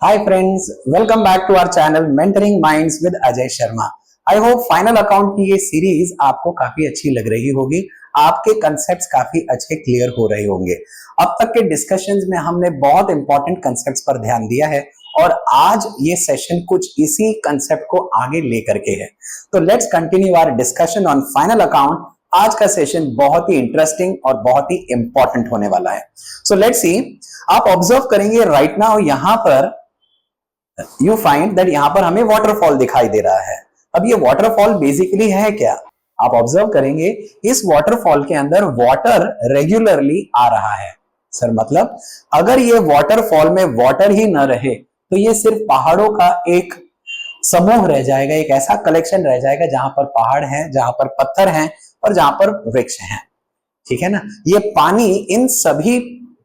Hi friends, welcome back to our channel Mentoring Minds with Ajay Sharma. I hope final account की ये series आपको काफी अच्छी लग रही होगी, आपके कंसेप्ट्स काफी अच्छे क्लियर हो रहे होंगे। अब तक के डिस्कशंस में हमने बहुत इंपॉर्टेंट कंसेप्ट्स पर ध्यान दिया है और आज ये सेशन कुछ इसी कंसेप्ट को आगे लेकर के है। तो let's continue our discussion on final account. आज का सेशन बहुत ही इंटरेस्टिंग और बहुत ही इंपॉर्टेंट होने वाला है। सो लेट्स सी, आप ऑब्जर्व करेंगे राइट नाउ यहां पर यू फाइंड दैट यहां पर हमें वाटरफॉल दिखाई दे रहा है। अब ये वाटरफॉल बेसिकली है क्या? आप ऑब्जर्व करेंगे इस वाटरफॉल के अंदर वाटर रेगुलरली आ रहा है। सर मतलब अगर ये वाटरफॉल में वाटर ही न रहे तो ये सिर्फ पहाड़ों का एक समूह रह जाएगा, एक ऐसा कलेक्शन रह जाएगा जहां पर पहाड़ हैं, जहां पर पत्थर हैं और जहां पर वृक्ष हैं। ठीक है ना? ये पानी इन सभी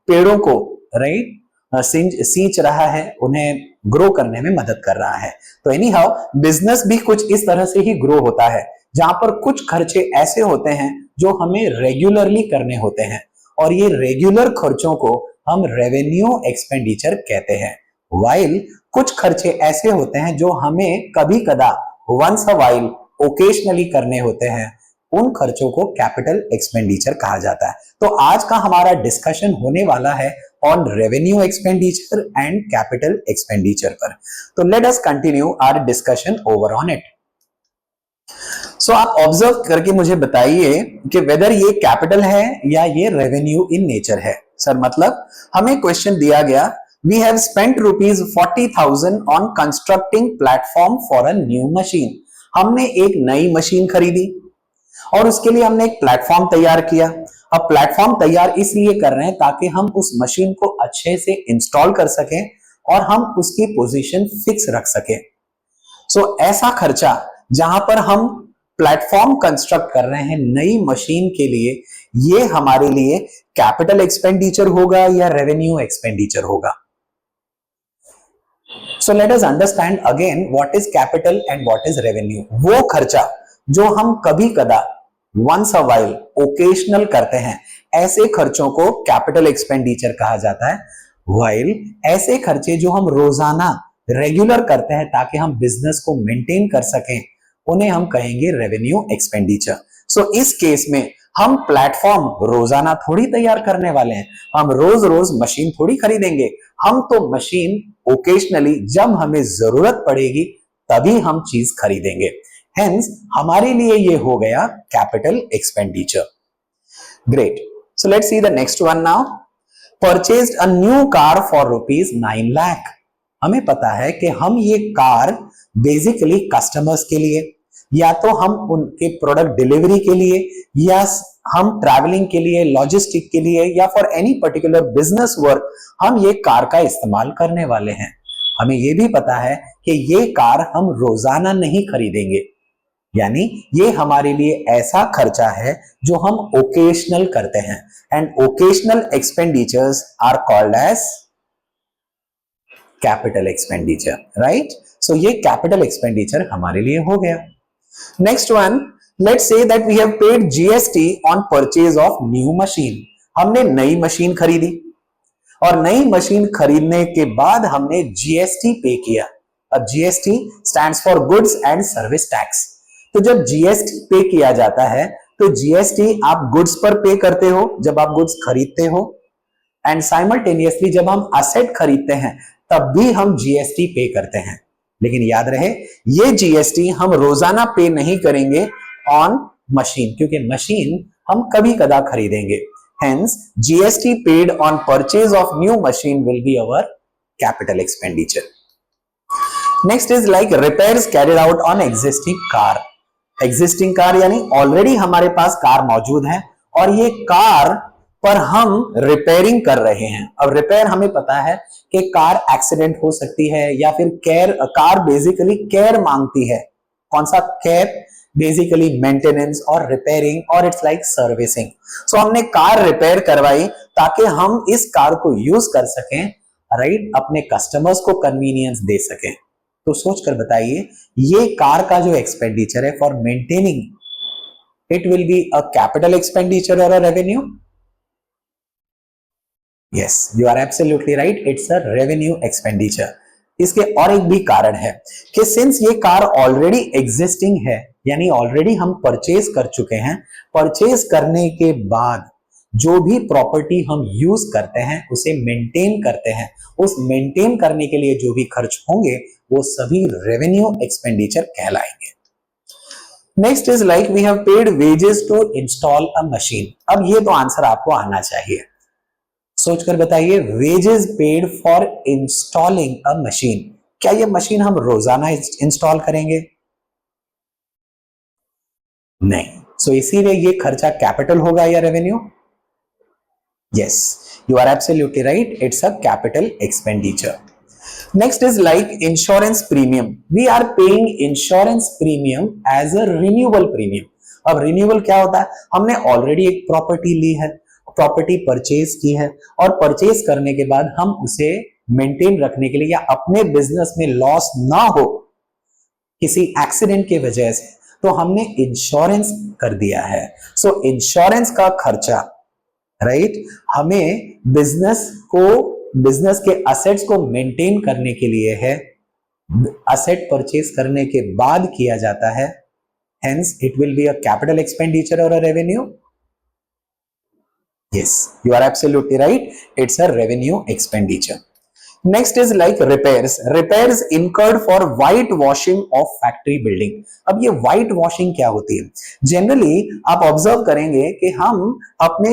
पेड़ों को राइट सींच रहा है, उन्हें ग्रो करने में मदद कर रहा है। तो एनी हाउ बिजनेस भी कुछ इस तरह से ही ग्रो होता है, जहां पर कुछ खर्चे ऐसे होते हैं जो हमें रेगुलरली करने होते हैं और ये रेगुलर खर्चों को हम रेवेन्यू एक्सपेंडिचर कहते हैं। वाइल कुछ खर्चे ऐसे होते हैं जो हमें कभी कदा वंस अ वाइल ओकेशनली करने होते हैं, उन खर्चों को कैपिटल एक्सपेंडिचर कहा जाता है। तो आज का हमारा डिस्कशन होने वाला है on revenue expenditure and capital expenditure पर। तो let us continue our discussion over on it. So आप ऑब्जर्व करके मुझे बताइए कि वेदर ये कैपिटल है या ये रेवेन्यू इन नेचर है। सर मतलब हमें क्वेश्चन दिया गया, we have spent ₹40,000 on constructing platform for a new machine. हमने एक नई मशीन खरीदी और उसके लिए हमने एक प्लेटफॉर्म तैयार किया। अब प्लेटफॉर्म तैयार इसलिए कर रहे हैं ताकि हम उस मशीन को अच्छे से इंस्टॉल कर सकें और हम उसकी पोजीशन फिक्स रख सकें। सो ऐसा खर्चा जहां पर हम प्लेटफॉर्म कंस्ट्रक्ट कर रहे हैं नई मशीन के लिए, ये हमारे लिए कैपिटल एक्सपेंडिचर होगा या रेवेन्यू एक्सपेंडिचर होगा? So let us understand again what is capital and what is revenue. वो खर्चा जो हम कभी कदा वंस अ वाइल ओकेशनल करते हैं, ऐसे खर्चों को कैपिटल एक्सपेंडिचर कहा जाता है। वाइल ऐसे खर्चे जो हम रोजाना रेगुलर करते हैं ताकि हम बिजनेस को मेंटेन कर सकें, उन्हें हम कहेंगे रेवेन्यू एक्सपेंडिचर। सो इस केस में हम प्लेटफॉर्म रोजाना थोड़ी तैयार करने वाले हैं, हम रोज रोज मशीन थोड़ी खरीदेंगे। हम तो मशीन ओकेशनली जब हमें जरूरत पड़ेगी तभी हम चीज खरीदेंगे। हेंस हमारे लिए ये हो गया capital expenditure. Great. So let's see the next one now. Purchased a new car for ₹9 lakh. हमें पता है कि हम ये कार बेसिकली कस्टमर्स के लिए, या तो हम उनके प्रोडक्ट डिलीवरी के लिए, या हम ट्रैवलिंग के लिए, लॉजिस्टिक के लिए, या for any particular business work हम ये कार का इस्तेमाल करने वाले हैं। हमें ये भी पता है कि ये कार हम रोजाना नहीं खरीदेंगे, यानी ये हमारे लिए ऐसा खर्चा है जो हम ओकेशनल करते हैं and occasional expenditures are called as capital expenditure, right? So ये कैपिटल एक्सपेंडिचर हमारे लिए हो गया। Next one, let's say that we have paid GST on purchase of new machine. हमने नई मशीन खरीदी और नई मशीन खरीदने के बाद हमने जीएसटी पे किया। अब GST stands for goods and service tax. तो जब जीएसटी पे किया जाता है तो जीएसटी आप गुड्स पर पे करते हो जब आप गुड्स खरीदते हो, एंड साइमल्टेनियसली जब हम असेट खरीदते हैं तब भी हम जीएसटी पे करते हैं। लेकिन याद रहे ये जीएसटी हम रोजाना पे नहीं करेंगे ऑन मशीन, क्योंकि मशीन हम कभी कदा खरीदेंगे। Hence GST paid on purchase of new machine will be our capital expenditure. Next is like repairs carried out on existing car. Existing car यानी ऑलरेडी हमारे पास कार मौजूद है और ये कार पर हम रिपेयरिंग कर रहे हैं। अब रिपेयर हमें पता है कि कार एक्सीडेंट हो सकती है या फिर कार बेसिकली केयर मांगती है। कौन सा केयर? बेसिकली मेंटेनेंस और रिपेयरिंग, और इट्स लाइक सर्विसिंग। सो हमने कार रिपेयर करवाई ताकि हम इस कार को यूज कर सकें, राइट, अपने कस्टमर्स को कन्वीनियंस दे सकें। तो सोच कर बताइए ये कार का जो एक्सपेंडिचर है for maintaining, it will be a capital expenditure और a revenue? Yes, you are absolutely right. It's a revenue expenditure. इसके और एक भी कारण है कि सिंस ये कार ऑलरेडी एग्जिस्टिंग है, यानी ऑलरेडी हम परचेज कर चुके हैं, परचेज करने के बाद जो भी प्रॉपर्टी हम यूज करते हैं उसे मेंटेन करते हैं, उस मेंटेन करने के लिए जो भी खर्च होंगे वो सभी रेवेन्यू एक्सपेंडिचर कहलाएंगे। Next is like we have paid wages to install a machine. अब ये तो आंसर आपको आना चाहिए, सोचकर बताइए, wages paid for installing a machine, क्या ये मशीन हम रोजाना इंस्टॉल करेंगे? नहीं। सो इसीलिए ये खर्चा कैपिटल होगा या revenue? Yes, you are absolutely right, it's a capital expenditure. Next is like insurance premium, we are paying insurance premium as a renewal premium. अब रिन्यूअल क्या होता है? हमने ऑलरेडी एक प्रॉपर्टी ली है, प्रॉपर्टी परचेज की है, और परचेज करने के बाद हम उसे मेंटेन रखने के लिए या अपने बिजनेस में लॉस ना हो किसी एक्सीडेंट की वजह से, तो हमने इंश्योरेंस कर दिया है। सो इंश्योरेंस का खर्चा, राइट, हमें बिजनेस के असेट्स को मेंटेन करने के लिए है, असेट परचेज करने के बाद किया जाता है, hence it will be a capital expenditure और a revenue. Yes, you are absolutely right. It's a revenue expenditure. Next is like repairs. Repairs incurred for white washing of factory building. अब ये white washing क्या होती है? Generally आप observe करेंगे कि हम अपने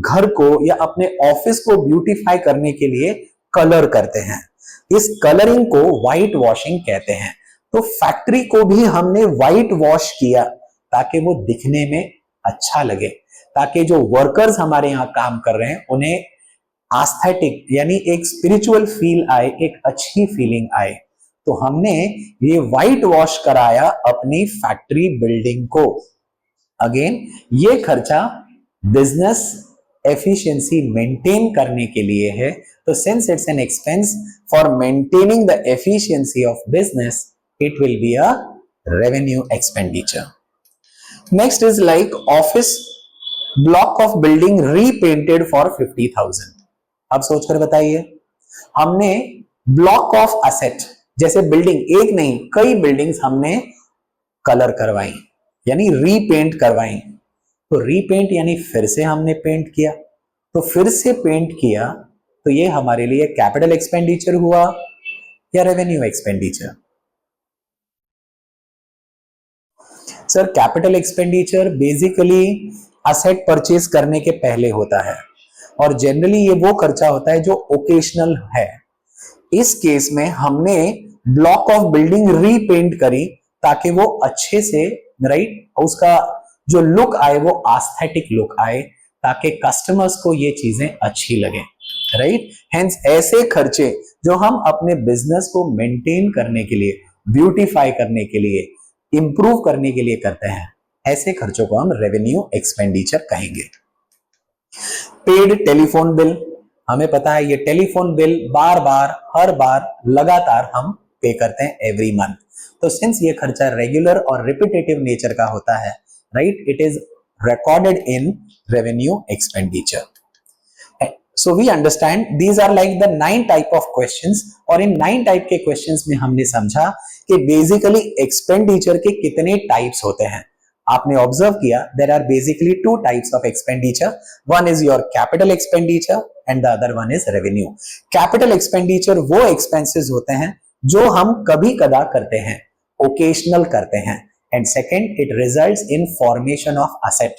घर को या अपने ऑफिस को ब्यूटीफाई करने के लिए कलर करते हैं, इस कलरिंग को व्हाइट वॉशिंग कहते हैं। तो फैक्ट्री को भी हमने व्हाइट वॉश किया ताकि वो दिखने में अच्छा लगे, ताकि जो वर्कर्स हमारे यहाँ काम कर रहे हैं उन्हें आस्थेटिक यानी एक स्पिरिचुअल फील आए, एक अच्छी फीलिंग आए। तो हमने ये व्हाइट वॉश कराया अपनी फैक्ट्री बिल्डिंग को। अगेन ये खर्चा बिजनेस एफिशिएंसी मेंटेन करने के लिए है, तो since it's an expense for maintaining the efficiency of business, it will be a revenue expenditure. Next is like office block of building repainted for 50,000। अब सोचकर बताइए, हमने ब्लॉक ऑफ असेट, जैसे बिल्डिंग एक नहीं कई बिल्डिंग्स हमने कलर करवाई यानी रीपेंट करवाई। तो रीपेंट यानी फिर से हमने पेंट किया, तो फिर से पेंट किया, तो ये हमारे लिए कैपिटल एक्सपेंडिचर हुआ या revenue expenditure? Sir capital expenditure basically asset purchase करने के पहले होता है, और जनरली ये वो खर्चा होता है जो ओकेशनल है। इस केस में हमने ब्लॉक ऑफ बिल्डिंग रीपेंट करी ताकि वो अच्छे से, राइट, उसका जो लुक आए वो आस्थेटिक लुक आए, ताकि कस्टमर्स को ये चीजें अच्छी लगे, राइट। हेंस ऐसे खर्चे जो हम अपने बिजनेस को मेंटेन करने के लिए, ब्यूटीफाई करने के लिए, इंप्रूव करने के लिए करते हैं, ऐसे खर्चों को हम रेवेन्यू एक्सपेंडिचर कहेंगे। पेड टेलीफोन बिल, हमें पता है ये टेलीफोन बिल बार बार हर बार लगातार हम पे करते हैं एवरी मंथ, तो सिंस ये खर्चा रेगुलर और रिपीटेटिव नेचर का होता है, right, it is recorded in revenue expenditure. So we understand these are like the 9 type of questions, और इन 9 टाइप के क्वेश्चंस में हमने समझा कि बेसिकली एक्सपेंडिचर के कितने टाइप्स होते हैं। आपने ऑब्जर्व किया there are basically 2 types of expenditure, one is your capital expenditure and the other one is revenue. Capital expenditure वो एक्सपेंसेस होते हैं जो हम कभी कदा करते हैं, ओकेशनल करते हैं, and second it results in formation of asset,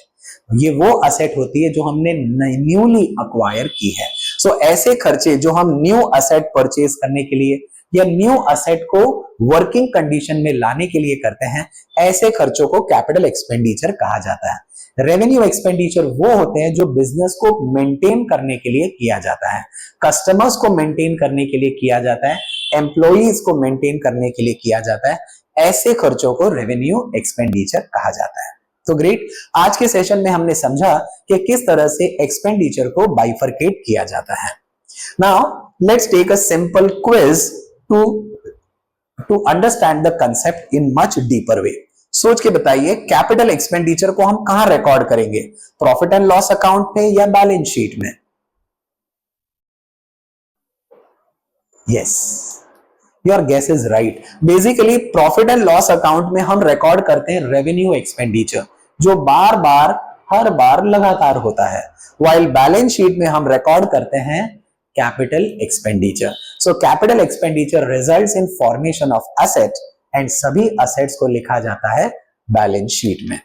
ये वो असेट होती है जो हमने न्यूली अक्वायर की है। सो ऐसे खर्चे जो हम न्यू असेट परचेज करने के लिए या न्यू असेट को वर्किंग कंडीशन में लाने के लिए करते हैं, ऐसे खर्चों को कैपिटल एक्सपेंडिचर कहा जाता है। रेवेन्यू एक्सपेंडिचर वो होते हैं जो बिजनेस को मेंटेन करने के लिए किया जाता है, कस्टमर्स को मेंटेन करने के लिए किया जाता है, एम्प्लॉइज को मेंटेन करने के लिए किया जाता है, ऐसे खर्चों को रेवेन्यू एक्सपेंडिचर कहा जाता है। तो ग्रेट, आज के सेशन में हमने समझा कि किस तरह से एक्सपेंडिचर को बाइफरकेट किया जाता है। Now let's take a simple quiz to understand the concept in much deeper way. सोच के बताइए, कैपिटल एक्सपेंडिचर को हम कहां रिकॉर्ड करेंगे, प्रॉफिट एंड लॉस अकाउंट में या बैलेंस शीट में? Yes, your guess is right. Basically profit and loss account में हम रिकॉर्ड करते हैं रेवेन्यू एक्सपेंडिचर, जो बार बार हर बार लगातार होता है, while बैलेंस शीट में हम रिकॉर्ड करते हैं capital expenditure. So capital expenditure results in formation of asset and सभी असेट्स को लिखा जाता है बैलेंस शीट में।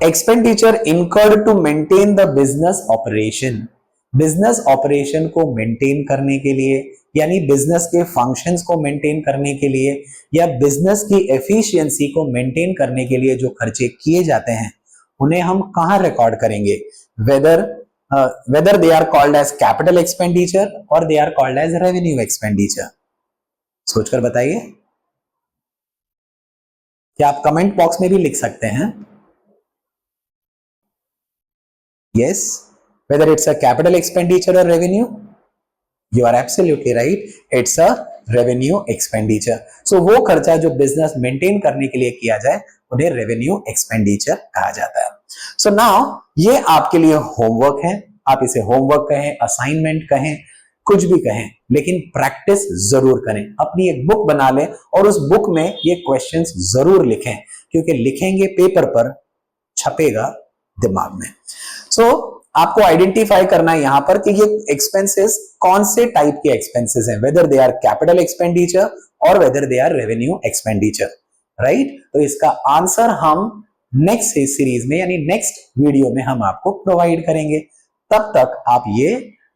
Expenditure incurred to maintain the business operation, business operation को मेंटेन करने के लिए, यानी बिजनेस के फंक्शंस को मेंटेन करने के लिए या बिजनेस की एफिशिएंसी को मेंटेन करने के लिए जो खर्चे किए जाते हैं उन्हें हम कहां रिकॉर्ड करेंगे? Whether they are called as capital expenditure और they are called as revenue expenditure. सोचकर बताइए। क्या आप कमेंट बॉक्स में भी लिख सकते हैं? Yes, whether it's a capital expenditure or revenue, you are absolutely right. It's a revenue expenditure. So वो खर्चा जो बिजनेस मेंटेन करने के लिए किया जाए उन्हें रेवेन्यू एक्सपेंडिचर कहा जाता है। So now ये आपके लिए होमवर्क है, आप इसे होमवर्क कहें, असाइनमेंट कहें, कुछ भी कहें, लेकिन प्रैक्टिस जरूर करें। अपनी एक बुक बना लें और उस बुक में ये क्वेश्चंस जरूर लिखें, क्योंकि लिखेंगे पेपर पर, छपेगा दिमाग में। सो आपको आइडेंटिफाई करना है यहां पर कि ये एक्सपेंसेस कौन से टाइप के एक्सपेंसेस हैं, whether they are capital expenditure और whether they are revenue expenditure, right. तो इसका आंसर हम नेक्स्ट सीरीज में यानी नेक्स्ट वीडियो में हम आपको प्रोवाइड करेंगे। तब तक आप ये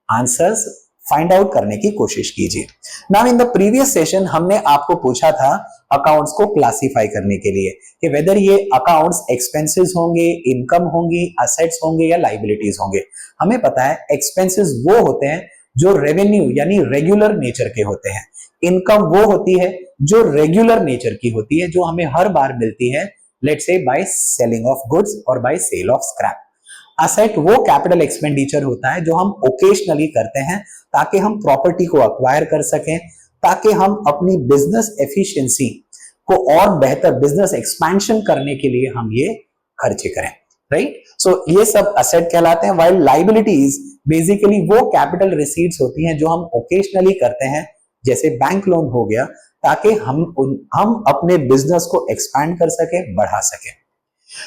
आंसर्स फाइंड आउट करने की कोशिश कीजिए। Now in the previous session हमने आपको पूछा था अकाउंट्स को क्लासिफाई करने के लिए कि वेदर ये अकाउंट्स एक्सपेंसेस होंगे, इनकम होंगी, असेट्स होंगे या लाइबिलिटीज होंगे। हमें पता है एक्सपेंसेस वो होते हैं जो रेवेन्यू यानी रेगुलर नेचर के होते हैं, इनकम वो होती है जो रेगुलर नेचर की होती है, जो हमें हर बार मिलती है, let's say by selling of goods और by sale of scrap. Asset वो कैपिटल एक्सपेंडिचर होता है जो हम ओकेशनली करते हैं ताकि हम प्रॉपर्टी को अक्वायर कर सकें, ताकि हम अपनी बिजनेस एफिशिएंसी को और बेहतर बिजनेस एक्सपेंशन करने के लिए हम ये खर्चे करें, राइट। सो ये सब असेट कहलाते हैं, व्हाइल लायबिलिटीज बेसिकली वो कैपिटल रिसीट्स होती हैं जो हम ओकेशनली करते हैं, जैसे बैंक लोन हो गया, ताकि हम अपने बिजनेस को एक्सपैंड कर सके, बढ़ा सके।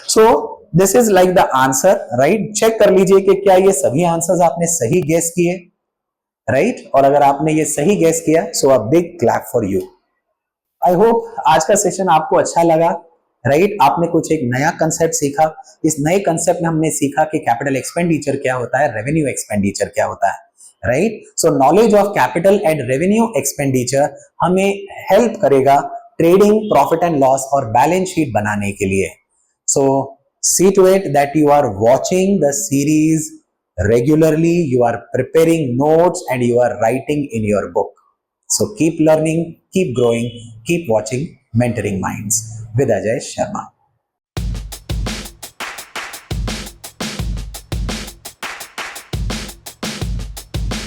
So this is like the answer, right. Check कर लीजिए कि क्या ये सभी आंसर्स आपने सही गेस किए, राइट। और अगर आपने ये सही गेस किया so a big clap for you. I hope आज का सेशन आपको अच्छा लगा, राइट। आपने कुछ एक नया कंसेप्ट सीखा। इस नए कंसेप्ट में हमने सीखा कि कैपिटल एक्सपेंडिचर क्या होता है, रेवेन्यू एक्सपेंडिचर क्या होता है, right. So knowledge of capital and revenue expenditure हमें हेल्प करेगा ट्रेडिंग, प्रॉफिट एंड लॉस और बैलेंस शीट बनाने के लिए। सो see to it that you are watching the series regularly, you are preparing notes and you are writing in your book. So keep learning, keep growing, keep watching Mentoring Minds with Ajay Sharma.